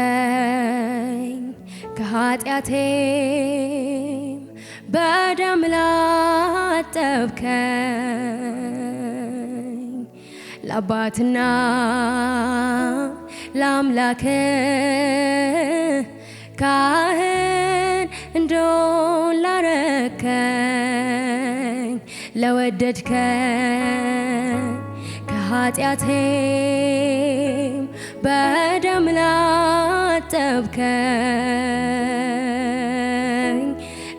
ለወደድከኝ ከኃጢአቴም በደም ላጠብከኝ ለአባትና ለአምላክ ካህን እንድሆን ላረከኝ ለወደድከኝ ከኃጢአቴም በደም ላጠብከኝ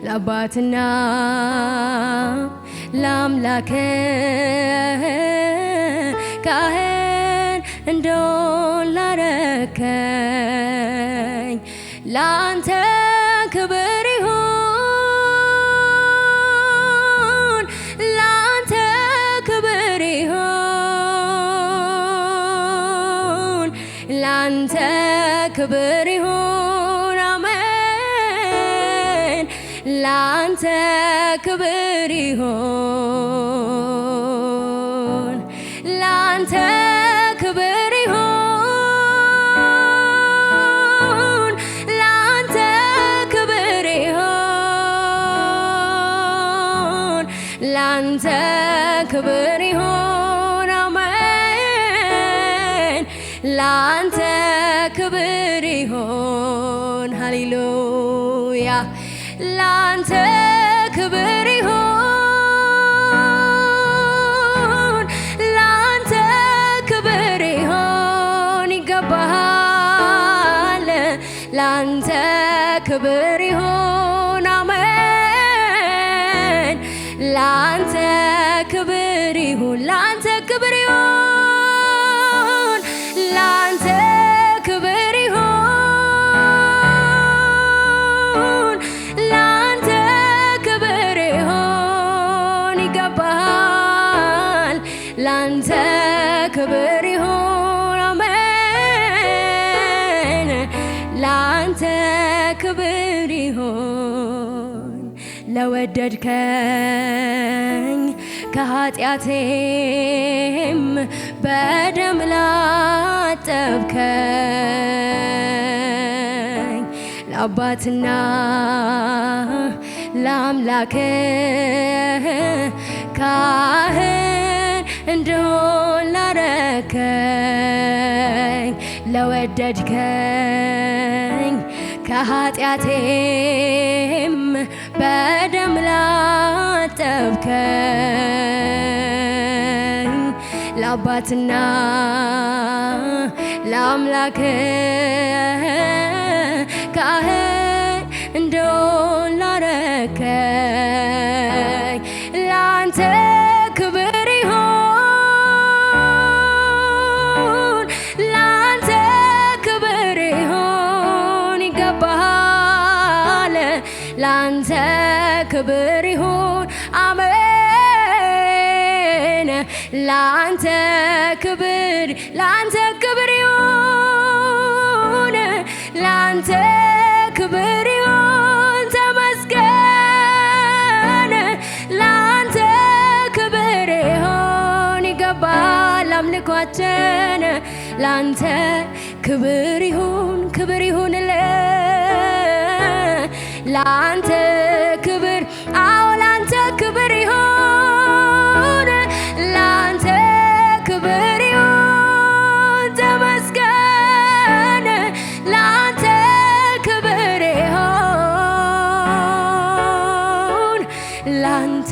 ለአባትና ለአምላክ ካህን እንድሆን ላረከኝ ላንተ ክብር ይሁን ላንተ ክብር ይሁን ላንተ ክብር ይሁን አሜን ላንተ ክብር ይሁን ላንተ ክብር ይሁን ላንተ ክብር ይሁን ላንተ ክብር ይሁን አሜን ላንተ ክብር ይሁን ሃሌሉያ ላንተ ክብር ይሁን ላንተ ክብር ይሁን ይገባሃል ላንተ ክብር ይሁን አሜን ላንተ ክብር ይሁን ላንተ ክብር ይሁን ላንተ ክብር ይሁን ላንተ ክብር ይሁን ይገባሃል ላንተ ክብር ይሁን አሜን ላንተ ክብር ይሁን ለወደድከኝ ከኃጢአቴም በደም ላጠብከኝ ለአባትና ለአምላክ ካህን እንድሆን ላረከኝ ለወደድከኝ ከኃጢአቴም በደም ላጠብከኝ ለአባትና ለአምላክ ካህን እንድሆን ላረከኝ ላንተ ክብር ይሁን ላንተ ክብር ይሁን ይገባሃል ላንተ ክብር ይሁን አሜን ላንተ ክብር ይሁን ላንተ ክብር ይሁን ተመስገን ላንተ ክብር ይሁን ይገባል አምልኳችን ላንተ ክብር ይሁንልህ ላንተ ክብር አዎ ላንተ ክብር ይሁን ላንተ ክብር ይሁን ተመስገን ላንተ ክብር ይሁን ላንተ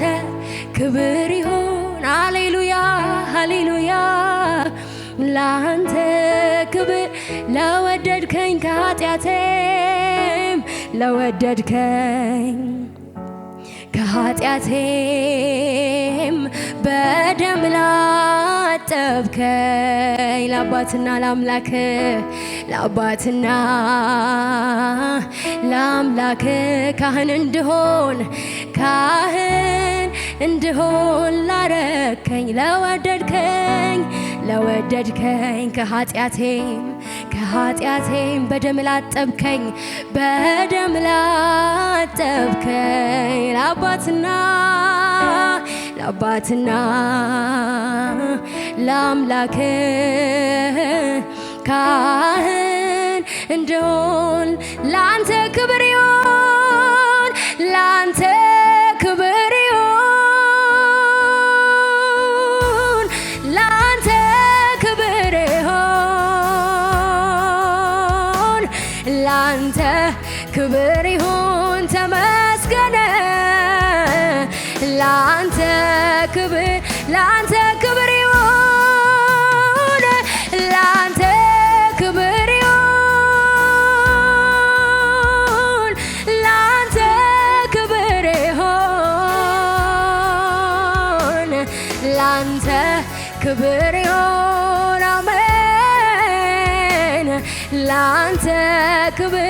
ክብር ይሁን ሃሌሉያ ሃሌሉያ ላንተ ክብር ለወደድከኝ ከኃጢአቴም ለወደድከኝ ከኃጢአቴም በደም ላጠብከኝ ለአባትና ለአምላክ ለአባትና ለአምላክ ካህን እንድሆን ላረከኝ ለወደድከኝ ከኃጢአቴም በደም ላጠብከኝ ለአባትና ለአምላክ ካህን እንደሆን ላንተ ክብር ይሁን ላንተ ክብር ይሁን ላንተ ክብር ይሁን ላንተ ክብር ይሁን ተመስገን ላንተ ክብር ይሁን ላንተ ክብር ይሁን ላንተ ክብር ይሁን ላንተ ክብር ይሁን አሜን ላንተ ክብር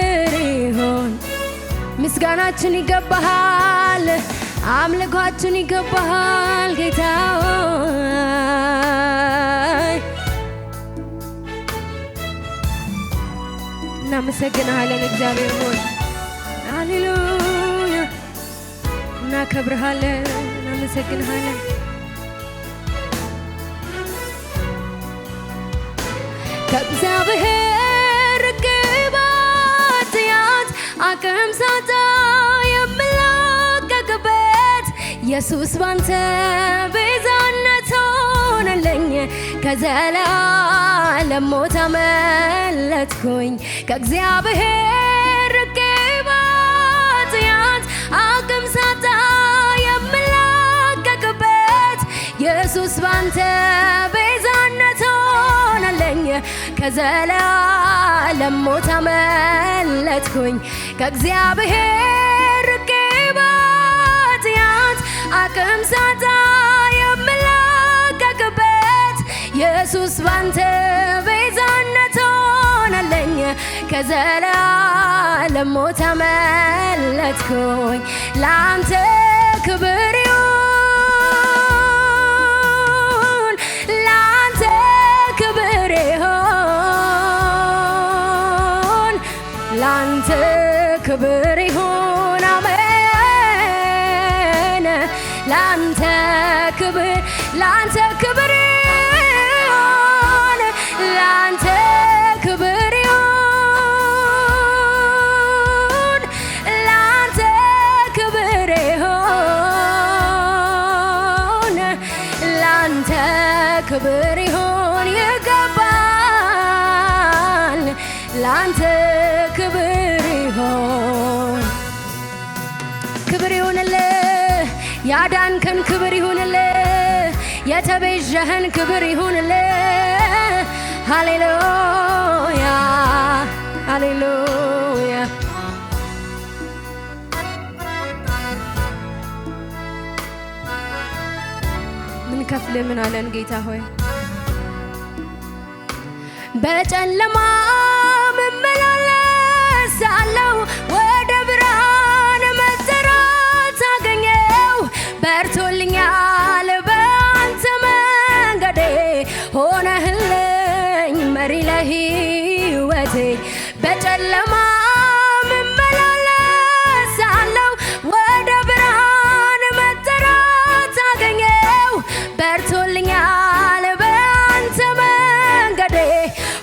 ይሁን ምስጋናችን ይገባሃል አምልኳችን ይገባሃል ጌታ ሆይ እናመሰግንሃለን እግዚአብሔር ሆይ ሃሌሉያ እናከብርሃለን እናመሰግንሃለን ከእግዚአብሔር ቅባት ያት አቅም ሳጣ የምላቀቅበት ኢየሱስ ባንተ ቤዛነት ሆነልኝ ከዘላለም ሞት አመለጥኩኝ ከእግዚአብሔር ቅባት ያት አቅም ሳጣ የምላቀቅበት ኢየሱስ ባንተ ቤዛነት ሆነልኝ ከዘላለም ሞት አመለጥኩኝ ከእግዚአብሔር ቅባት ያት አቅም ሳጣ የምላቀቅበት ኢየሱስ ባንተ ቤዛነት ሆነልኝ ከዘላለም ሞት አመለጥኩኝ ላንተ ክብር ይሁን ላንተ ክብር ይሁን ላንተ ክብር ይሁን አሜን ላንተ ክብር ይሁን ላንተ ክብር ይሁን ላንተ ክብር ይሁን ላንተ ክብር ይሁን ይገባል ላንተ ክብር ይሁን ክብር ይሁንልህ ያዳንከን ክብር ይሁንልህ የተቤዠህን ክብር ይሁንልህ ሃሌሉያ ሃሌሉያ ምን ከፍል ምን አለን ጌታ ሆይ በጨለማ መመላለሳለሁ ወደ ብርሃን መጠራት አገኘው በርቶልኛል በአንተ መንገዴ ሆነህልኝ መሪ ለሕይወቴ በጨለማ መመላለሳለሁ ወደ ብርሃን መጠራት አገኘው በርቶልኛል በአንተ መንገዴ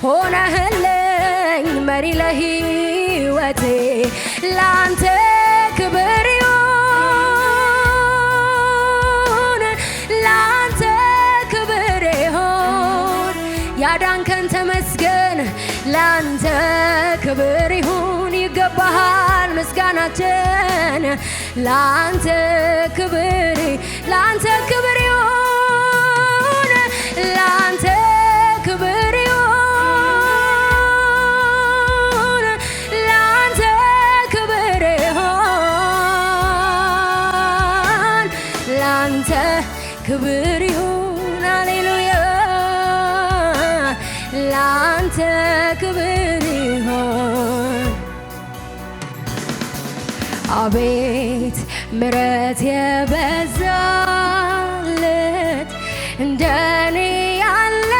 ሆነህልኝ መሪ ለሕይወቴ ላንተ ክብር ይሁን ላንተ ክብር ይሁን ያዳንከን ተመስገን ላንተ ክብር ይሁን ይገባሃል ምስጋናችን ላንተ ክብር ይሁን ላንተ ክብር ይሁን ላንተ ክብር ይሁን ላንተ ክብር ይሁን ሃሌሉያ ላንተ ክብር ይሁን አቤት ምሕረት የበዛለት እንደኔ ያለ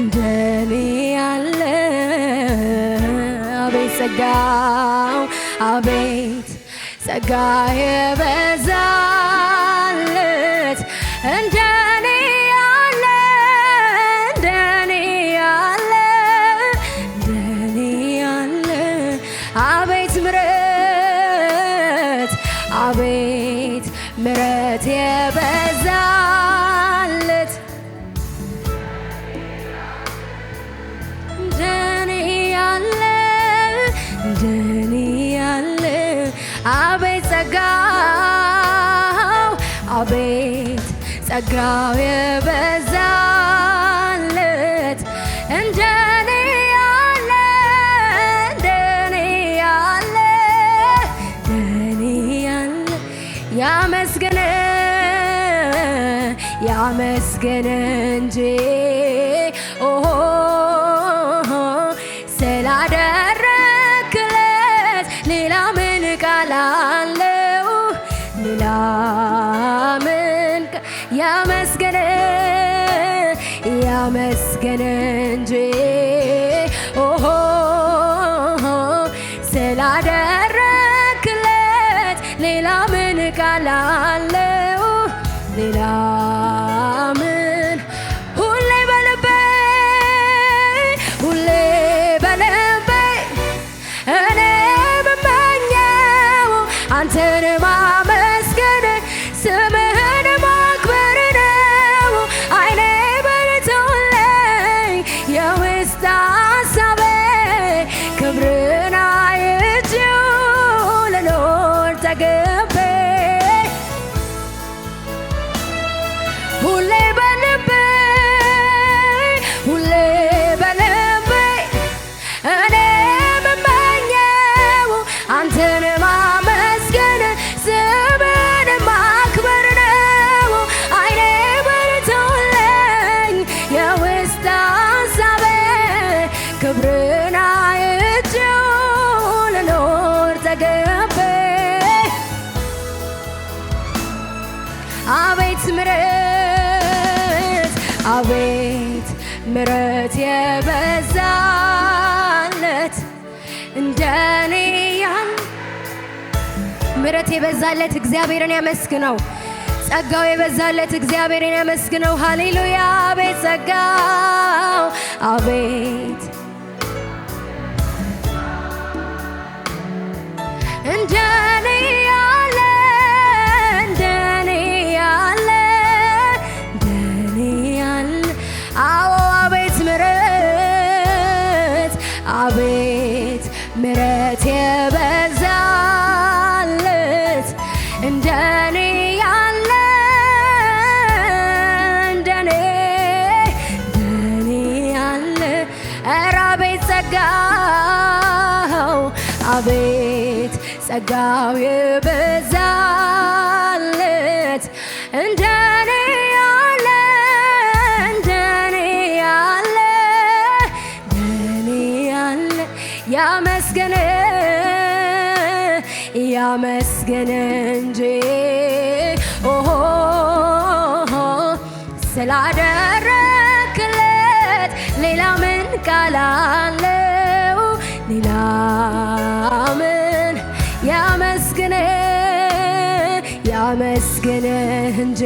እንደኔ ያለ አቤት ጸጋው አቤት ጸጋ የበዛለት እንደኔ ያለ እንደኔ ጸጋው የበዛለት እንደኔ ያለ እንደኔ ያለ እንደኔ ያለ ያመስገን ያመስገን እንጂ ስላደረክለት ሌላ ምን ቃል አለው? ሌላ ምን ያመስገን ያመስገን እንጂ ስላደረክለት ሌላ ምን ቃል አለው? ሌላ ምን ሁሌ በልቤ ሁሌ በልቤ እኔ የምመኘው አንተን ማመስገን ስምህን ማክበር ነው። አይኔ በርቶልኝ የውስጥ ሀሳቤ ክብርን አይቼው ልኖር ተገቤ ሁሌ በልቤ ሁሌ በልቤ እኔ የምመኘው አንተን ማመስገን ስምህን ማክበር ነው። አይኔ በርቶልኝ የውስጥ ሀሳቤ ክብርን አይቼው ልኖር ተገቤ አቤት ምሕረት አቤት ምሕረት የበዛለት እንደኔ ያለ ምሕረት የበዛለት እግዚአብሔርን ያመስግነው። ጸጋው የበዛለት እግዚአብሔርን ያመስግነው። ሃሌሉያ አቤት ጸጋው አቤት እንደኔ ያለ እንደኔ ያለ እንደኔ ያለ አዎ አቤት ምሕረት አቤት ምሕረት የበዛለት እንደኔ ያለ እንደኔ ያለ ኧረ አቤት ጸጋው አቤት ጸጋው የበዛለት እንደኔ ያለ እንደኔ ያለ እንደኔ ያለ ያመስገን ያመስገን እንጂ ስላደረክለት ሌላ ምን ቃል አለው? ሌላ ምን ያመስግን ያመስግን እንጂ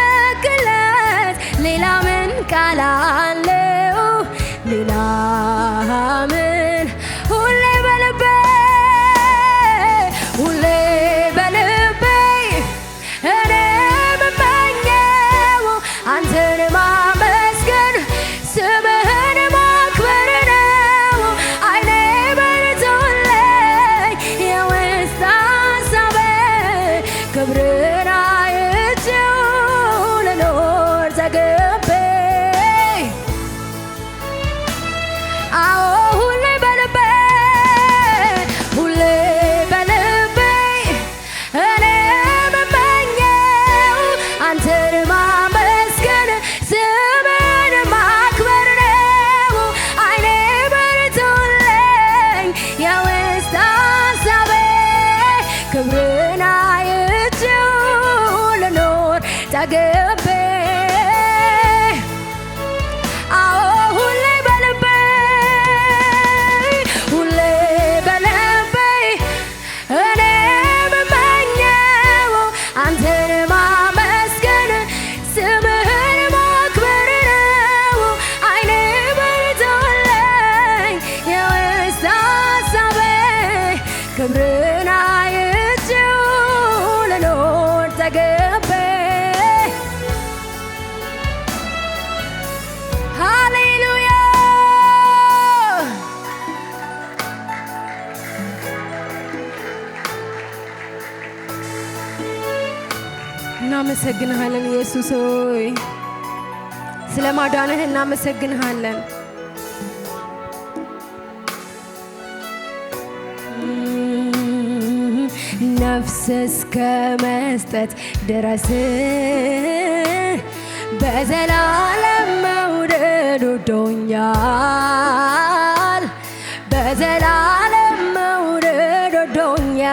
ስላደረክለት ሌላ ምን ቃል አለው? ሌላ ምን ሁሌ በልቤ ሁሌ በልቤ እኔ የምመኘው አንተን ማመስገን ስምህን ማክበር ነው። አይኔ በርቶልኝ የውስጥ ሀሳቤ ክብርን አይቼው ልኖር ተገቤ አዎ ሁሌ በልቤ ሁሌ በልቤ እኔ የምመኘው አንተን ማመስገን ስምህን ማክበር ነው። አይኔ በርቶልኝ የውስጥ ሀሳቤ ክብርን አይቼው ልኖር ተገቤ አዎ ሁሌ በልቤ ሁሌ በልቤ እኔ የምመኘው አንተን ማመስገን ስምህን ማክበር ነው። አይኔ በርቶልኝ የውስጥ ሀሳቤ ክብርን አይቼው ልኖር ተገቤ እናመሰግንሃለን ኢየሱስ ሆይ ስለ ማዳንህ እናመሰግንሃለን። ነፍስ እስከ መስጠት ድረስ በዘላለም መውደድ ወዶኛል፣ በዘላለም መውደድ ወዶኛል።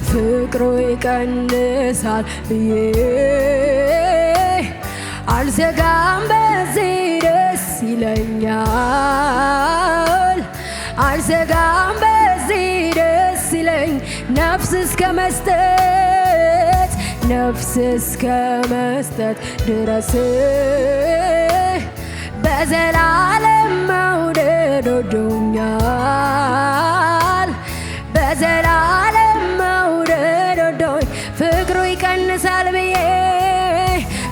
ፍቅሩ ይቀንሳል ብዬ አልሰጋም፣ በዚህ ደስ ይለኛል። አልሰጋም በዚህ ደስ ይለኝ ነፍስ እስከ መስጠት ነፍስ እስከ መስጠት ድረስ በዘላለም መውደድ ወዶኛል፣ በዘላለም መውደድ ወዶኝ ፍቅሩ ይቀንሳል ብዬ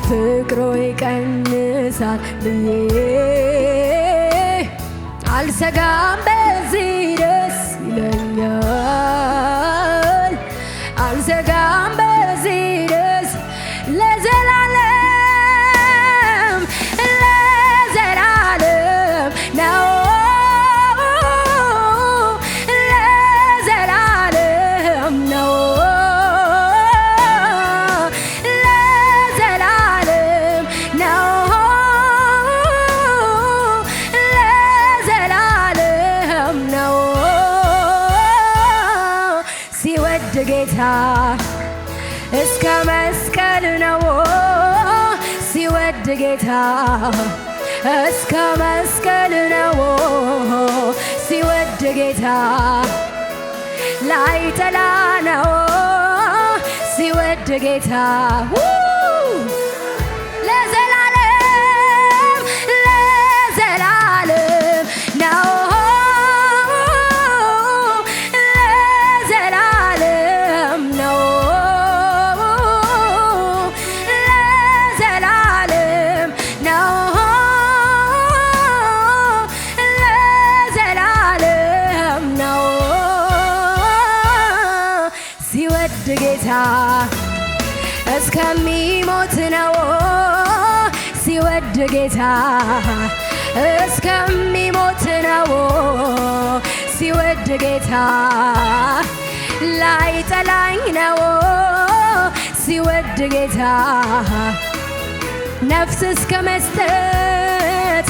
ፍቅሩ ይቀንሳል ብዬ አልሰጋም በዚህ ደስ ይለኛል። አልሰጋም በዚህ ደስ ለዘላለም ለዘላለም ነው ለዘላለም ነው ለዘላለም ነው ሲወድ ጌታ እስከ መስቀል ነው ሲወድ ጌታ እስከ መስቀል ነው ሲወድ ጌታ ላይጠላ ነው ሲወድ ጌታ ለዘላለም ለዘላለም ነው ጌታ እስከሚሞት ነው ሲወድ ጌታ እስከሚሞት ነው ሲወድ ጌታ ላይጠላኝ ነው ሲወድ ጌታ ነፍስ እስከ መስጠት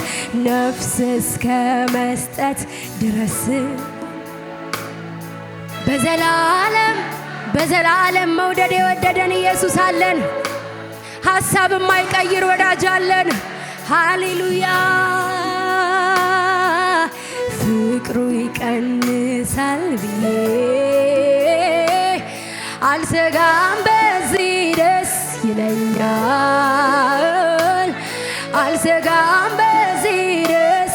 ነፍስ እስከ መስጠት ድረስ በዘላለም በዘላለም መውደድ የወደደን ኢየሱስ አለን። ሐሳብ የማይቀይር ወዳጅ አለን። ሃሌሉያ ፍቅሩ ይቀንሳል ብዬ አልሰጋም በዚህ ደስ ይለኛል። አልሰጋም በዚህ ደስ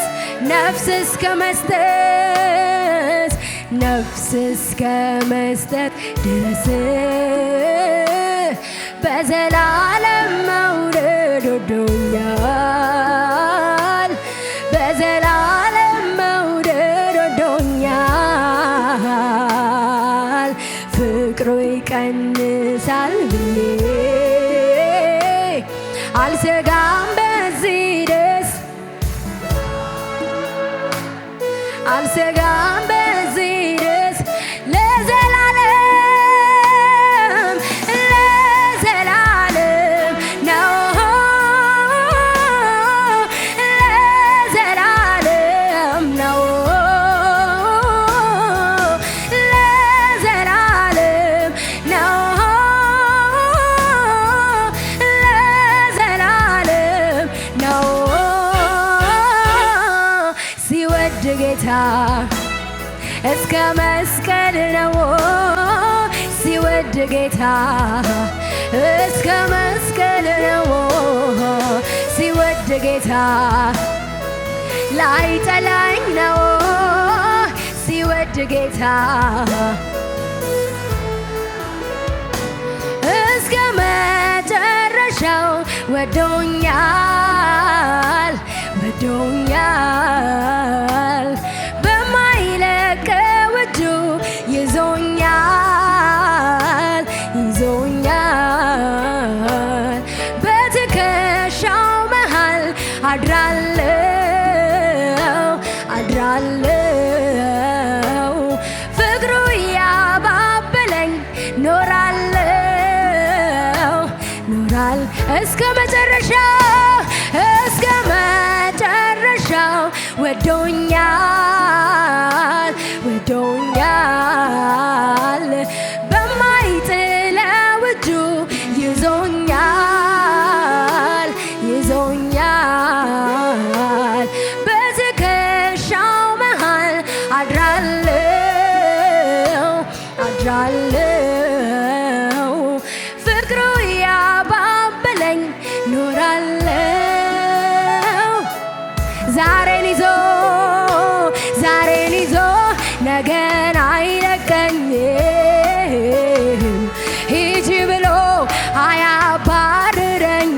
ነፍስ እስከ መስጠት ነፍስ እስከ መስጠት ድረስ በዘላለም መውደድ ወዶኛል፣ በዘላለም መውደድ ወዶኛል። ፍቅሩ ይቀንሳል ብዬ አልሰጋም በዚህ ደስ አልሰጋም በዚህ ደስ ለዘላለም ለዘላለም ነው ለዘላለም ነው ለዘላለም ነው ለዘላለም ነው ሲወድ ጌታ እስከ መስቀል ነው ሲወድ ጌታ እስከ መስቀል ነው ሲወድ ጌታ ላይጠላኝ ነው ሲወድ ጌታ እስከ መጨረሻው ወዶኛል ወዶኛል በማይለቀው እጁ ይዞኛል እስከ መጨረሻው ወዶኛል በማይጥለው እጁ ይዞኛል በትከሻው መሃል አድራለሁ ፍቅሩ ያባበለኝ ኖራለሁ ዛሬን ይዞ ነገን አይለቀኝም ሂጂ ብሎ አያባርረኝም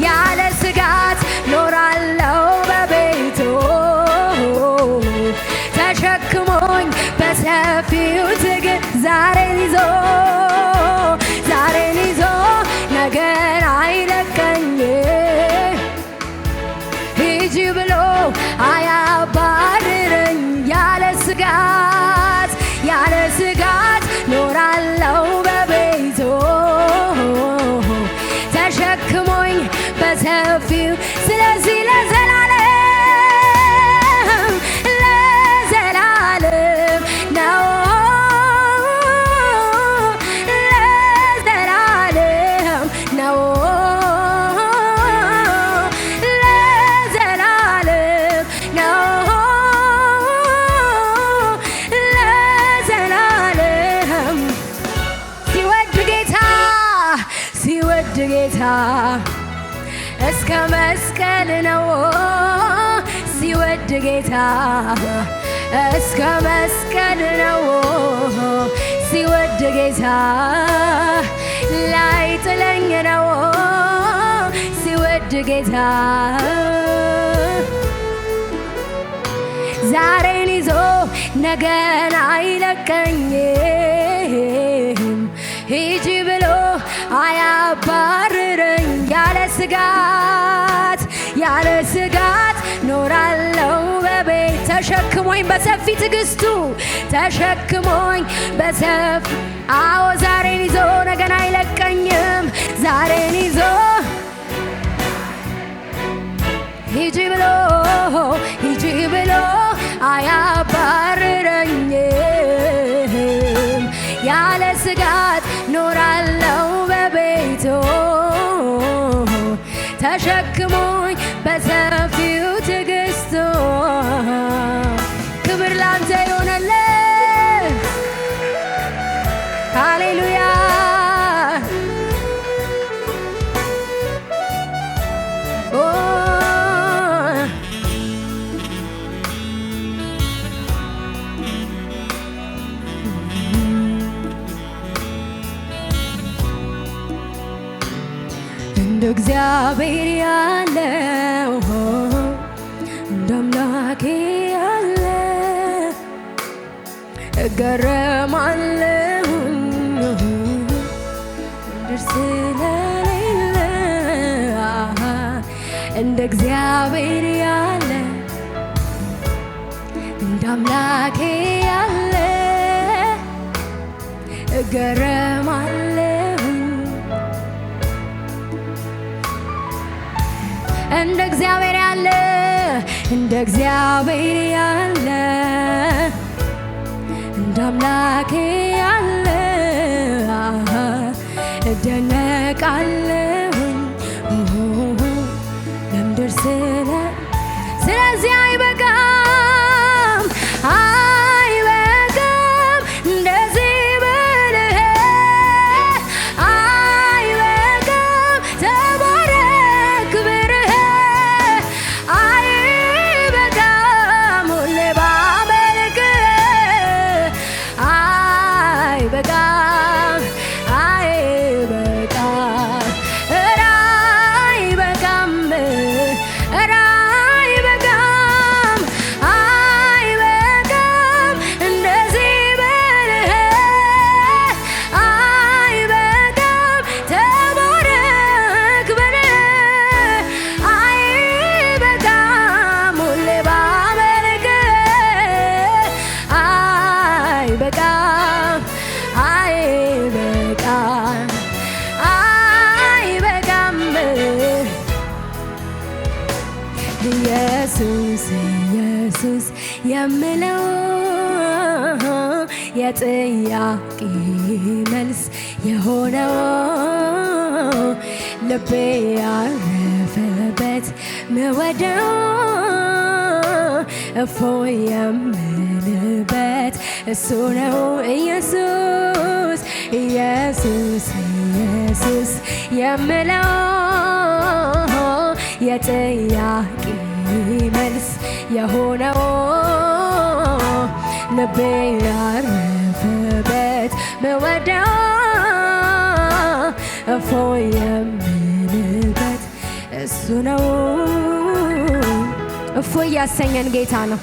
ያለ ስጋት ኖራለሁ በቤቱ ተሸክሞኝ በሰፊው ትግል ዛሬን ይዞ ነገን አይለቀኝም ሂጂ ብሎ አያባርረኝ ያለ ስጋት ኖራለሁ በቤቱ ተሸክሞኝ በሰፊው ስለዚህ ለዘላለም ነው ጌታ እስከ መስቀል ነው ሲወድ ጌታ እስከ መስቀል ነው ሲወድ ጌታ ላይ ጥለኝ ነው ሲወድ ጌታ ዛሬን ይዞ ነገን አይለቀኝም ሂጂ ብሎ አያባርረኝ ያለ ስጋት ኖራለሁ በቤት ተሸክሞኝ በሰፊ ትዕግስቱ ተሸክሞኝ በሰፊ አዎ ዛሬን ይዞ ነገን አይለቀኝም ዛሬን ይዞ ሂጂ ብሎ አያባርረኝም ያለ ስጋት ኖራለሁ በቤቱ ተሸክሞኝ በሰፊው ትዕግስቱ ክብር ላንተ ይሆንልህ ሃሌሉያ እንደ እግዚአብሔር ያለው እንደ አምላኬ ያለ እገረማለሁ ምድር ስለሌለ እንደ እግዚአብሔር ያለ እንደ አምላኬ ያለ እገረማለሁ እንደ እግዚአብሔር ያለ እንደ አምላኬ ያለ እደነቃለሁኝ ለምድር ስለዚህ አይበቃም እንደዚህ ብልህ አይበቃም ተባረክ ብርህ አይበቃም ሁሌ ባመልክህ አይበቃም ኧረ አይበቃም እንደዚህ ብልህ አይበቃም ተባረክ ብልህ አይበቃም ሁሌ ባመልክህ አይበቃም ኢየሱስ የምለው የጥያቄ መልስ የሆነው ልቤ ያረፈበት ምወደው እፎይ የምልበት እሱ ነው ኢየሱስ ኢየሱስ ኢየሱስ የምለው የጥያቄ መልስ የሆነው ልቤ ያረፈበት ምወደው እፎይ የምልበት እሱ ነው። እፎይ ያሰኘን ጌታ ነው።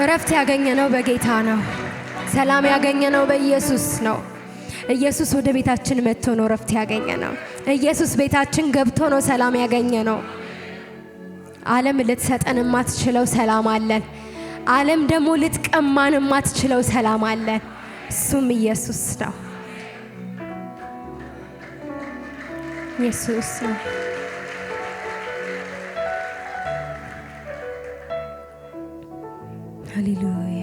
እረፍት ያገኘነው በጌታ ነው። ሰላም ያገኘነው በኢየሱስ ነው። ኢየሱስ ወደ ቤታችን መጥቶ ነው እረፍት ያገኘነው። ኢየሱስ ቤታችን ገብቶ ነው ሰላም ያገኘነው። ዓለም ልትሰጠን የማትችለው ሰላም አለን። ዓለም ደግሞ ልትቀማን የማትችለው ሰላም አለን። እሱም ኢየሱስ ነው። ኢየሱስ ነው። ሃሌሉያ